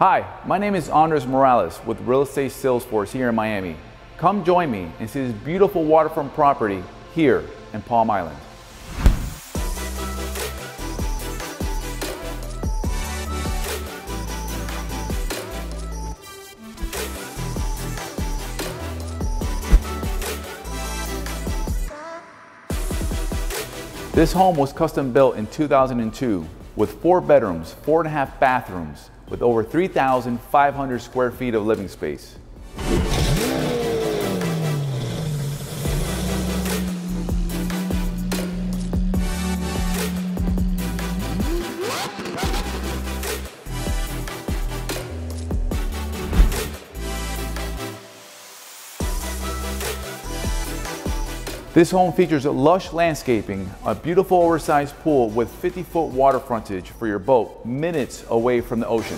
Hi, my name is Andres Morales with Real Estate Salesforce here in Miami. Come join me and see this beautiful waterfront property here in Palm Island. This home was custom built in 2002 with 4 bedrooms, 4.5 bathrooms, with over 3,500 square feet of living space. This home features lush landscaping, a beautiful oversized pool with 50-foot water frontage for your boat, minutes away from the ocean.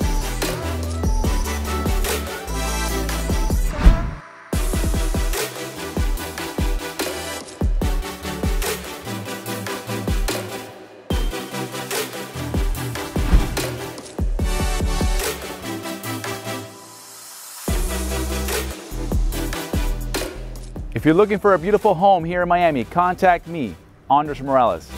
If you're looking for a beautiful home here in Miami, contact me, Andres Morales.